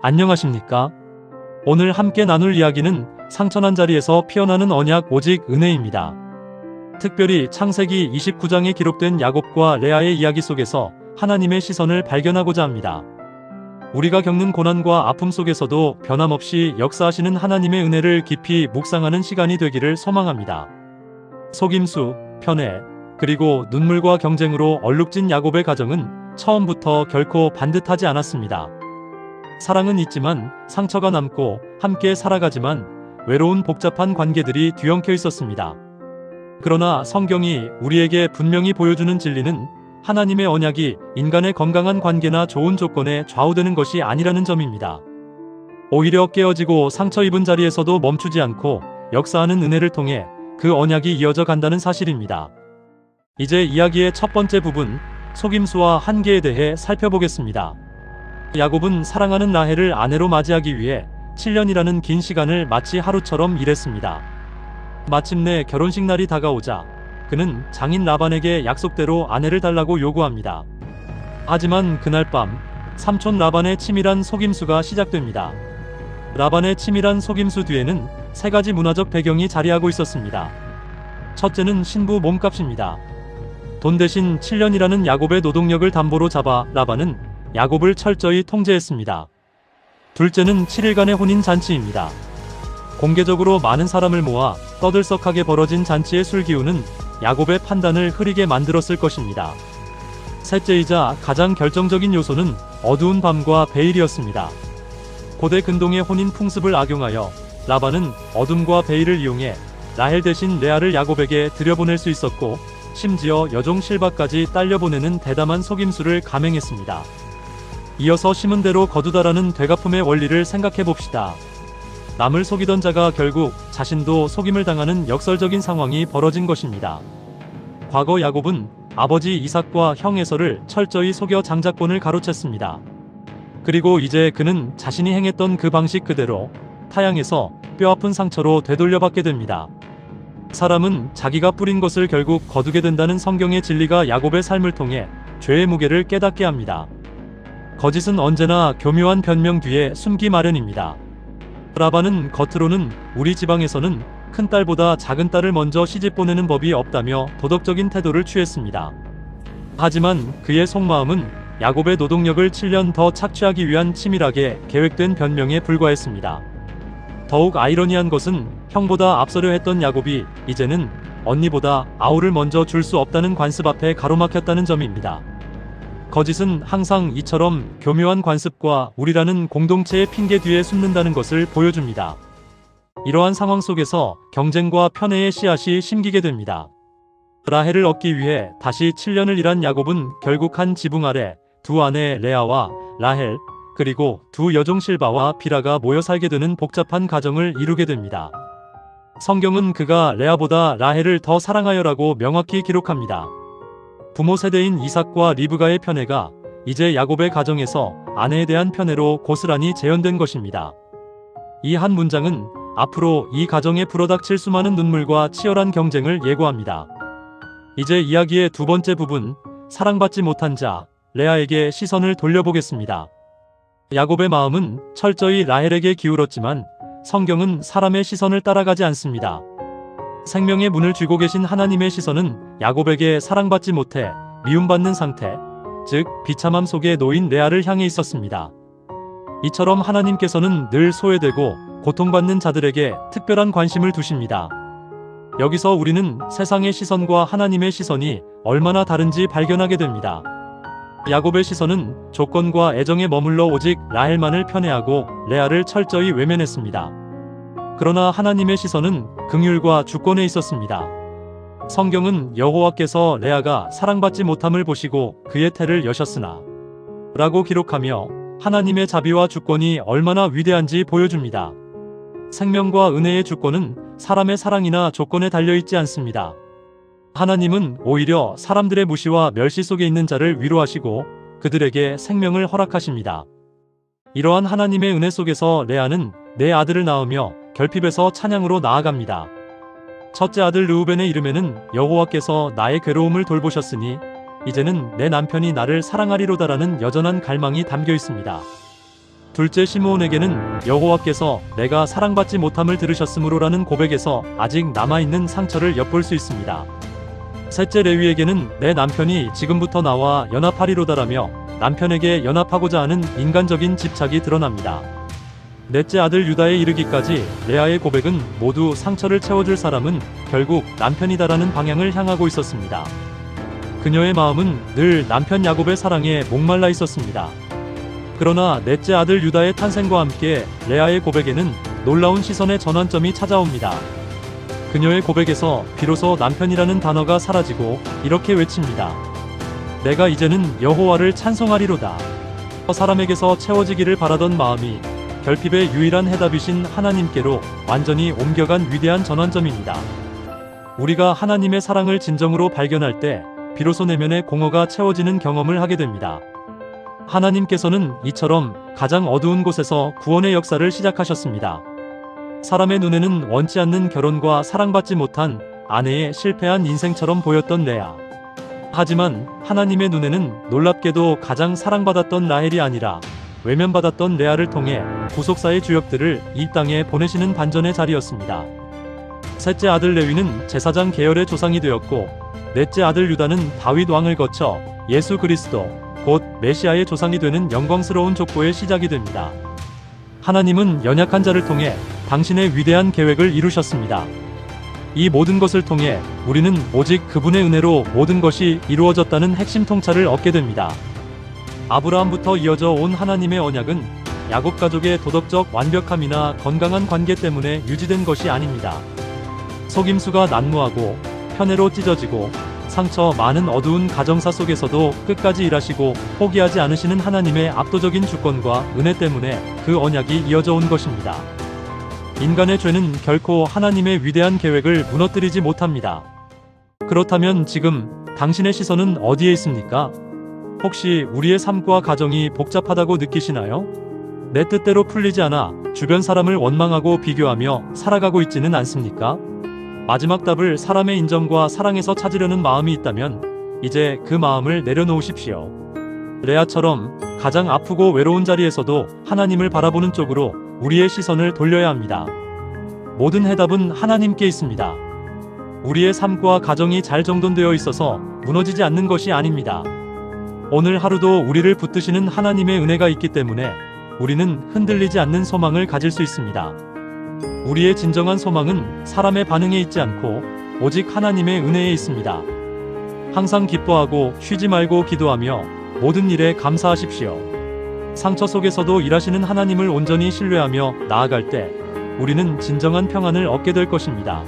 안녕하십니까? 오늘 함께 나눌 이야기는 상처난 자리에서 피어나는 언약 오직 은혜입니다. 특별히 창세기 29장에 기록된 야곱과 레아의 이야기 속에서 하나님의 시선을 발견하고자 합니다. 우리가 겪는 고난과 아픔 속에서도 변함없이 역사하시는 하나님의 은혜를 깊이 묵상하는 시간이 되기를 소망합니다. 속임수, 편애, 그리고 눈물과 경쟁으로 얼룩진 야곱의 가정은 처음부터 결코 반듯하지 않았습니다. 사랑은 있지만 상처가 남고 함께 살아가지만 외로운 복잡한 관계들이 뒤엉켜 있었습니다. 그러나 성경이 우리에게 분명히 보여주는 진리는 하나님의 언약이 인간의 건강한 관계나 좋은 조건에 좌우되는 것이 아니라는 점입니다. 오히려 깨어지고 상처 입은 자리에서도 멈추지 않고 역사하는 은혜를 통해 그 언약이 이어져 간다는 사실입니다. 이제 이야기의 첫 번째 부분, 속임수와 한계에 대해 살펴보겠습니다. 야곱은 사랑하는 라헬을 아내로 맞이하기 위해 7년이라는 긴 시간을 마치 하루처럼 일했습니다. 마침내 결혼식 날이 다가오자 그는 장인 라반에게 약속대로 아내를 달라고 요구합니다. 하지만 그날 밤 삼촌 라반의 치밀한 속임수가 시작됩니다. 라반의 치밀한 속임수 뒤에는 세 가지 문화적 배경이 자리하고 있었습니다. 첫째는 신부 몸값입니다. 돈 대신 7년이라는 야곱의 노동력을 담보로 잡아 라반은 야곱을 철저히 통제했습니다. 둘째는 7일간의 혼인 잔치입니다. 공개적으로 많은 사람을 모아 떠들썩하게 벌어진 잔치의 술기운은 야곱의 판단을 흐리게 만들었을 것입니다. 셋째이자 가장 결정적인 요소는 어두운 밤과 베일이었습니다. 고대 근동의 혼인 풍습을 악용하여 라반은 어둠과 베일을 이용해 라헬 대신 레아를 야곱에게 들여보낼 수 있었고 심지어 여종 실바까지 딸려보내는 대담한 속임수를 감행했습니다. 이어서 심은 대로 거두다라는 되갚음의 원리를 생각해봅시다. 남을 속이던 자가 결국 자신도 속임을 당하는 역설적인 상황이 벌어진 것입니다. 과거 야곱은 아버지 이삭과 형 에서를 철저히 속여 장자권을 가로챘습니다. 그리고 이제 그는 자신이 행했던 그 방식 그대로 타향에서 뼈아픈 상처로 되돌려받게 됩니다. 사람은 자기가 뿌린 것을 결국 거두게 된다는 성경의 진리가 야곱의 삶을 통해 죄의 무게를 깨닫게 합니다. 거짓은 언제나 교묘한 변명 뒤에 숨기 마련입니다. 라반은 겉으로는 우리 지방에서는 큰 딸보다 작은 딸을 먼저 시집보내는 법이 없다며 도덕적인 태도를 취했습니다. 하지만 그의 속마음은 야곱의 노동력을 7년 더 착취하기 위한 치밀하게 계획된 변명에 불과했습니다. 더욱 아이러니한 것은 형보다 앞서려 했던 야곱이 이제는 언니보다 아우를 먼저 줄 수 없다는 관습 앞에 가로막혔다는 점입니다. 거짓은 항상 이처럼 교묘한 관습과 우리라는 공동체의 핑계 뒤에 숨는다는 것을 보여줍니다. 이러한 상황 속에서 경쟁과 편애의 씨앗이 심기게 됩니다. 라헬을 얻기 위해 다시 7년을 일한 야곱은 결국 한 지붕 아래 두 아내 레아와 라헬 그리고 두 여종 실바와 비라가 모여 살게 되는 복잡한 가정을 이루게 됩니다. 성경은 그가 레아보다 라헬을 더 사랑하여라고 명확히 기록합니다. 부모 세대인 이삭과 리브가의 편애가 이제 야곱의 가정에서 아내에 대한 편애로 고스란히 재현된 것입니다. 이 한 문장은 앞으로 이 가정에 불어닥칠 수많은 눈물과 치열한 경쟁을 예고합니다. 이제 이야기의 두 번째 부분, 사랑받지 못한 자, 레아에게 시선을 돌려보겠습니다. 야곱의 마음은 철저히 라헬에게 기울었지만 성경은 사람의 시선을 따라가지 않습니다. 생명의 문을 쥐고 계신 하나님의 시선은 야곱에게 사랑받지 못해 미움받는 상태, 즉 비참함 속에 놓인 레아를 향해 있었습니다. 이처럼 하나님께서는 늘 소외되고 고통받는 자들에게 특별한 관심을 두십니다. 여기서 우리는 세상의 시선과 하나님의 시선이 얼마나 다른지 발견하게 됩니다. 야곱의 시선은 조건과 애정에 머물러 오직 라헬만을 편애하고 레아를 철저히 외면했습니다. 그러나 하나님의 시선은 긍휼과 주권에 있었습니다. 성경은 여호와께서 레아가 사랑받지 못함을 보시고 그의 태를 여셨으나 라고 기록하며 하나님의 자비와 주권이 얼마나 위대한지 보여줍니다. 생명과 은혜의 주권은 사람의 사랑이나 조건에 달려있지 않습니다. 하나님은 오히려 사람들의 무시와 멸시 속에 있는 자를 위로하시고 그들에게 생명을 허락하십니다. 이러한 하나님의 은혜 속에서 레아는 네 아들을 낳으며 결핍에서 찬양으로 나아갑니다. 첫째 아들 르우벤의 이름에는 여호와께서 나의 괴로움을 돌보셨으니 이제는 내 남편이 나를 사랑하리로다라는 여전한 갈망이 담겨 있습니다. 둘째 시므온에게는 여호와께서 내가 사랑받지 못함을 들으셨으므로라는 고백에서 아직 남아있는 상처를 엿볼 수 있습니다. 셋째 레위에게는 내 남편이 지금부터 나와 연합하리로다라며 남편에게 연합하고자 하는 인간적인 집착이 드러납니다. 넷째 아들 유다에 이르기까지 레아의 고백은 모두 상처를 채워줄 사람은 결국 남편이다라는 방향을 향하고 있었습니다. 그녀의 마음은 늘 남편 야곱의 사랑에 목말라 있었습니다. 그러나 넷째 아들 유다의 탄생과 함께 레아의 고백에는 놀라운 시선의 전환점이 찾아옵니다. 그녀의 고백에서 비로소 남편이라는 단어가 사라지고 이렇게 외칩니다. 내가 이제는 여호와를 찬송하리로다. 사람에게서 채워지기를 바라던 마음이 결핍의 유일한 해답이신 하나님께로 완전히 옮겨간 위대한 전환점입니다. 우리가 하나님의 사랑을 진정으로 발견할 때 비로소 내면의 공허가 채워지는 경험을 하게 됩니다. 하나님께서는 이처럼 가장 어두운 곳에서 구원의 역사를 시작하셨습니다. 사람의 눈에는 원치 않는 결혼과 사랑받지 못한 아내의 실패한 인생처럼 보였던 레아. 하지만 하나님의 눈에는 놀랍게도 가장 사랑받았던 라헬이 아니라 외면받았던 레아를 통해 구속사의 주역들을 이 땅에 보내시는 반전의 자리였습니다. 셋째 아들 레위는 제사장 계열의 조상이 되었고 넷째 아들 유다는 다윗 왕을 거쳐 예수 그리스도 곧 메시아의 조상이 되는 영광스러운 족보의 시작이 됩니다. 하나님은 연약한 자를 통해 당신의 위대한 계획을 이루셨습니다. 이 모든 것을 통해 우리는 오직 그분의 은혜로 모든 것이 이루어졌다는 핵심 통찰을 얻게 됩니다. 아브라함부터 이어져 온 하나님의 언약은 야곱 가족의 도덕적 완벽함이나 건강한 관계 때문에 유지된 것이 아닙니다. 속임수가 난무하고 편애로 찢어지고 상처 많은 어두운 가정사 속에서도 끝까지 일하시고 포기하지 않으시는 하나님의 압도적인 주권과 은혜 때문에 그 언약이 이어져 온 것입니다. 인간의 죄는 결코 하나님의 위대한 계획을 무너뜨리지 못합니다. 그렇다면 지금 당신의 시선은 어디에 있습니까? 혹시 우리의 삶과 가정이 복잡하다고 느끼시나요? 내 뜻대로 풀리지 않아 주변 사람을 원망하고 비교하며 살아가고 있지는 않습니까? 마지막 답을 사람의 인정과 사랑에서 찾으려는 마음이 있다면 이제 그 마음을 내려놓으십시오. 레아처럼 가장 아프고 외로운 자리에서도 하나님을 바라보는 쪽으로 우리의 시선을 돌려야 합니다. 모든 해답은 하나님께 있습니다. 우리의 삶과 가정이 잘 정돈되어 있어서 무너지지 않는 것이 아닙니다. 오늘 하루도 우리를 붙드시는 하나님의 은혜가 있기 때문에 우리는 흔들리지 않는 소망을 가질 수 있습니다. 우리의 진정한 소망은 사람의 반응에 있지 않고 오직 하나님의 은혜에 있습니다. 항상 기뻐하고 쉬지 말고 기도하며 모든 일에 감사하십시오. 상처 속에서도 일하시는 하나님을 온전히 신뢰하며 나아갈 때 우리는 진정한 평안을 얻게 될 것입니다.